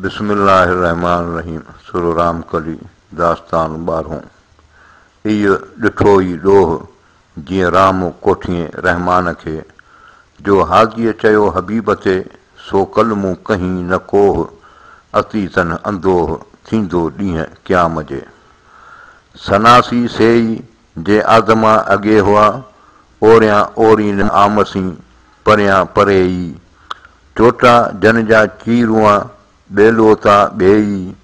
बिस्मिल्लाहिर्रहमानिर्रहीम सुरो राम कली दास्तान 12। इहो ॾिठो ई ॾोह जीअं राम कोठीअ रहमान खे जो हाजीअ चयो हबीब ते सो कल मूं कहीं न कोह अतीतन अंदोह थींदो ॾींहुं क़याम जे सनासी सेई जे आदमा अॻे हुआ ओरियां ओरीन आमसी परियां परे ई चोटा जन जा चीरुआ ॿेलो ता ॿेई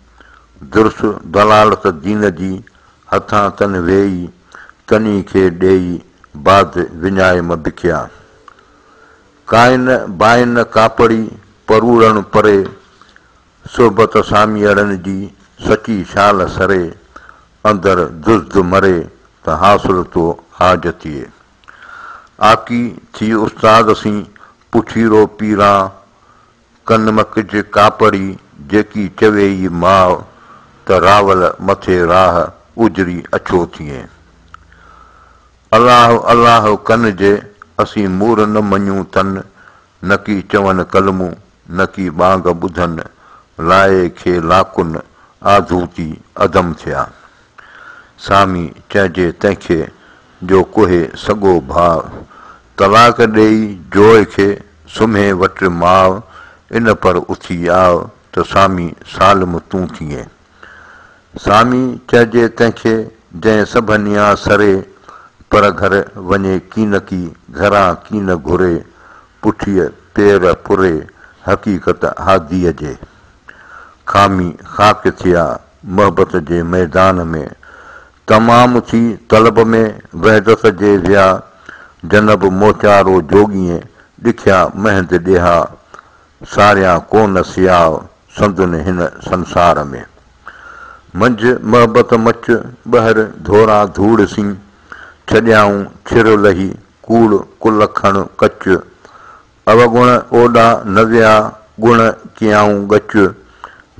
दुर्स दलालत दीन जी हथां तन वेई तनी खे ॾेई बाद विञाए बिखिया काइन बाइन कापड़ी परूड़ण परे सोबत सामियड़नि जी सची शाल सरे अंदर दुज़द मरे त हासिल तो हाजतीअ आकी थी उस्ताद सी पुछीरो पीरां कनमक जे कापड़ी जेकी चवे ई माउ त रावल मथे राह उजरी अछो थिए अलाह अलाह कन जे असीं मूर न मञूं तन न की चवनि कलमूं न की बांग ॿुधनि लाए खे लाकुन आधूती अदम थिया सामी चइजे तंहिंखे जो कोहे सॻो भाउ तलाक ॾेई जोए खे सुम्हे वटि माउ इन पर उथी आव त सामी सालम तूं थिए सामी चइजे तंहिंखे जंहिं सभनिया सरे पर घर वञे कीन की घरां कीन घुरे पुठीअ पेर पुरे हक़ीक़त हादीअ जे खामी ख़ाक थिया मोहबत जे मैदान में तमामु थी तलब में वहदत जे विया जनब मोचारो जोगीअ ॾिखिया महद ॾेहा सारिया कोन सियाव संदुन हिन संसार में मंझि मोहबत मच ॿाहिर धोरा धूड़ सी छॾियाऊं छिर लही कूड़ कुल खण कच अवगुण ओॾा न विया गुण कयाऊं गच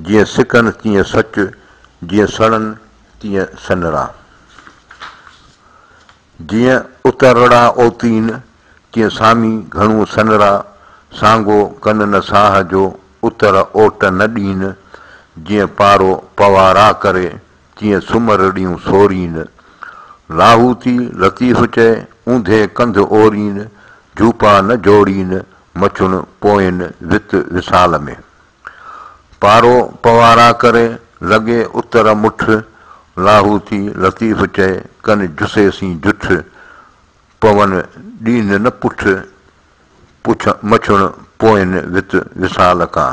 जीअं सिकनि तीअं सच जीअं सड़नि तीअं सनरा जीअं उतरड़ा ओतीन तीअं सामी घणो सनरा सांगो कन न साह जो उतर ओट न ॾीन जीअं पारो पवारा करे तीअं सुमर ॾियूं सोरीन लाहूती लतीफ़ चए ऊंधे कंध ओरीन झूपा न जोड़ीन मछुण पोइन वित विसाल में पारो पवारा करे लॻे उतर मुठ लाहूती लतीफ़ चए कन जुसे सी जुठ पवन ॾीन न पुठ पुछ मछुण पोइन वित विसाल खां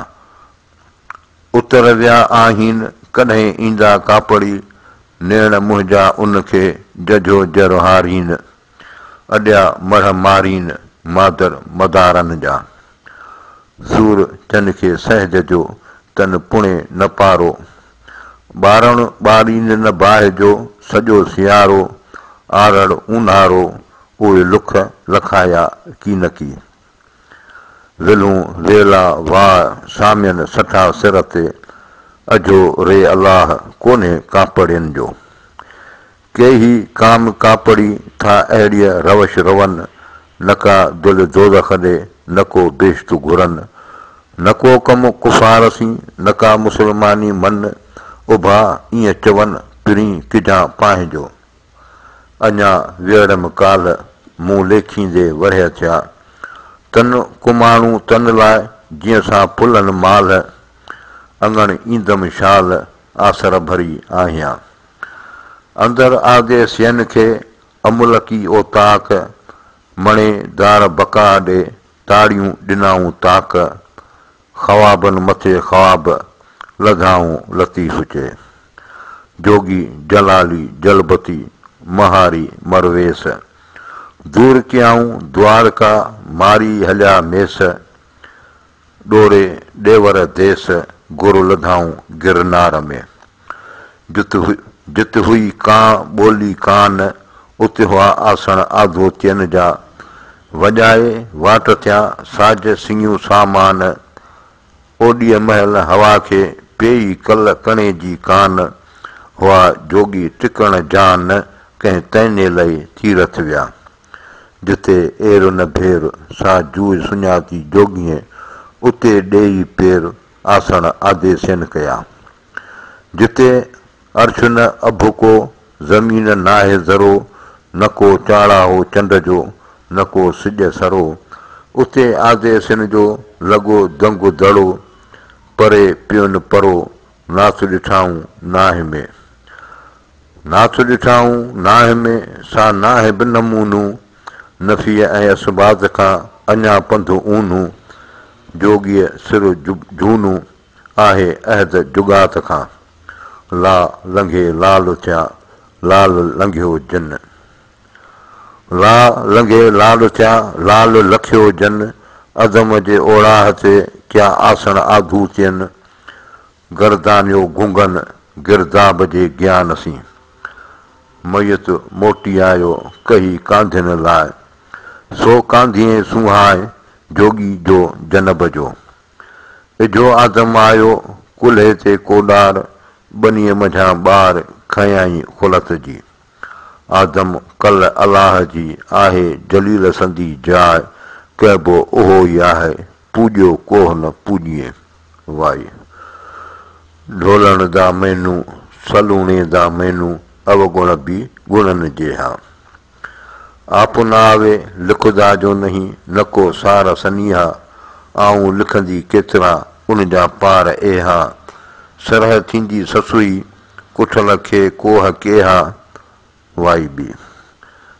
उतर विया आहिन कॾहिं ईंदा कापड़ी नेण मुंहिंजा उनखे जझो जर हारीन अॾिया मढ़ मारीन मादर मदारनि जा सूर चन खे सहज जो तन पुणे न पारो ॿारण ॿारीन न बाहि जो सॼो सियारो आरड़ ऊन्हारो उहे लुख लखाया की न की विलूं वेला वाह सामियन सठा सिर ते अजो रे अलाह कोन्हे कापड़ियुनि जो केही काम कापड़ी था अहिड़ीअ रवश रवन न का दिलि दोज़ख ॾे न को बेश्त घुरनि न को कमु कुफ़ार सी न का मुस्लमानी मन उभा ईअं चवनि पिरी किजां पांहिंजो अञा वेड़म काल मूं लेखींदे वढ़िया थिया तन कुमाणू तन लाइ जीअं सां फुलनि माल अङण ईंदमि शाल आसर भरी आहियां अंदरि आदे सियन खे अमुलकी ओ ताक मणे दार बका ॾे ताड़ियूं ॾिनाऊं ताक ख़वाबनि मथे ख़वाब लधाऊं लतीफ़ चए जोगी जलाली जलबती महारी मरवेस दूर कयाऊं द्वारका मारी हलिया मेस ॾोरे ॾेवर देस गुरु लधाऊं गिरनार में जित हुई कां ॿोली कान उते हुआ आसण आधो तियन जा वॼाए वाट थिया साज सिंगियूं सामान ओॾीअ महल हवा खे पेई कल कणे जी कान हुआ जोगी टिकण जान कंहिं तैने लही तीरथ विया जिते एर न भेर सा जूझ सुञाती जोगीअ उते ॾेई पेर आसण आदेशन कया। जिते अर्श न अभुको ज़मीन नाहे ज़रो, न को चाड़ा हो चंड जो, न को सिज सरो, उते आदेशन जो लॻो दंगु दड़ो, परे पियुनि परो, नाथ ॾिठाऊं नाहे में। नाथ ॾिठाऊं नाहे में सा नाहे बि नमूनू, नफ़ीअ ऐं असबाद खां अञा पंधु ऊनू, जोगीअ सिर झूनू आहे अहद जुगात खां। ला लंघे लाल थिया, लाल लंघियो जन। ला लंघे लाल थिया, लाल लखियो जन, अदम जे ओड़ाह ते क्या आसण आधू थियनि, गर्दानियो घुंघन गिरदाब जे ज्ञान सी। मयत मोटी आयो कही कांधिन लाइ, सो कांधिए सुहाए जोगी जो जनब जो। इजो आदम आयो कुल्हे ते कोडार, बनीअ मंझां ॿार खयाई खुलत जी। आदम कल अलाह जी आहे जलील संदी जाइ, कहिबो उहो ई आहे पूॼियो कोह न पूॼिए। वाई ढोलण दा मैनू, सलूणे दा मैनू, अवगुण बि गुणनि जे हा। आप न आवे लिखदा जो नहीं, न को सार सनीहा, आऊं लिखंदी केतिरा उन जा पार एहा। सरह थींदी ससुई, कुठल खे कोह केहा। वाई बि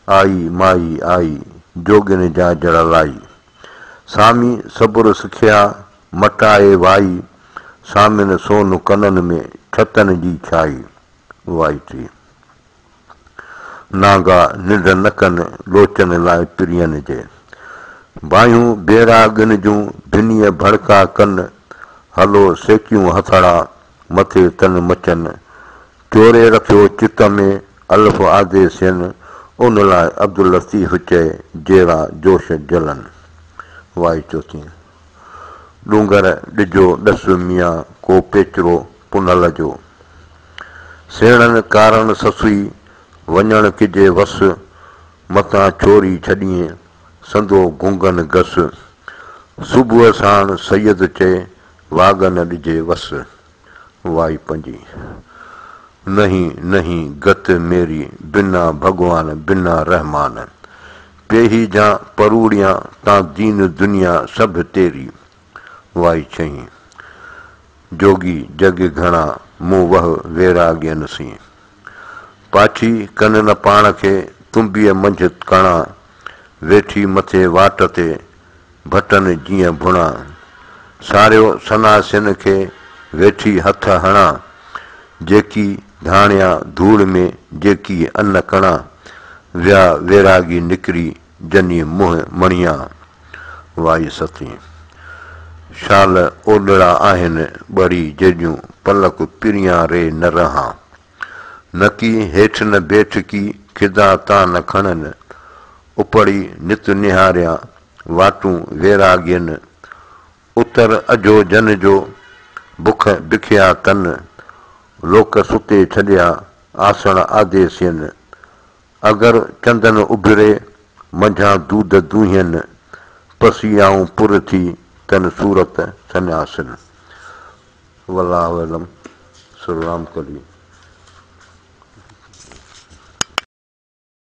आई माई आई, जोगिन जा जड़ लाई, सामी सबुर सिखिया मटाए वाई, सामिन सोन कननि में छतनि जी छाई। वाई थी नागा निंड न कनि लोचन लाइ पिरियनि जे, बायूं बेरागन जूं भिनीअ भड़का कनि, हलो सेकियूं हथड़ा मथे तन मचनि, चोरे रखियो चित में अल्फ आदेसियनि, उन लाइ अब्दुल लतीफ़ चए जहिड़ा जोश जलनि। वाई चोथी डूंगर ॾिजो ॾस मियां को पेचरो पुनल जो, सेणनि कारण ससुई वञण किजे वस, मतां छोरी छॾिए संदो घुंघन घस। सुबुह साण सैयद चए वाग न ॾिजे वस। वाई पंजी नहीं नहीं गत मेरी, बिना भगवान बिना रहमान, पेही जा परूड़ियां तां दीन दुनिया सभु तेरी। वाई छही जोगी जग घणा मूं वह वैराग्यन सी, पाछी कन न पाण खे तुम्बीअ मंझि कणा, वेठी मथे वाट ते भटन जीअं भुणा, सारियो सनासिन खे वेठी हथ हणा, जेकी धाणिया धूड़ में जेकी अन्न कणा, विया वैरागी निकिरी जनी मुंहुं मणिया। वाई सती शाल ओॾड़ा आहिनि ॿड़ी जेॾियूं पलक पिरियां रे न रहां, नकी हेठि न बेठकी खिदा ता न खणनि, उपड़ी नित निहारिया वाटूं वैरागियनि, उतर अजो जन जो बुख बिखिया तन, लोक सुते छॾिया आसण आदेसियनि, अगरि चंदन उभिरे मंझां दूध दूहियनि, पसियाऊं पुर थी तन सूरत सन्यासिन। वल्लाहु अलम। सुराम कली।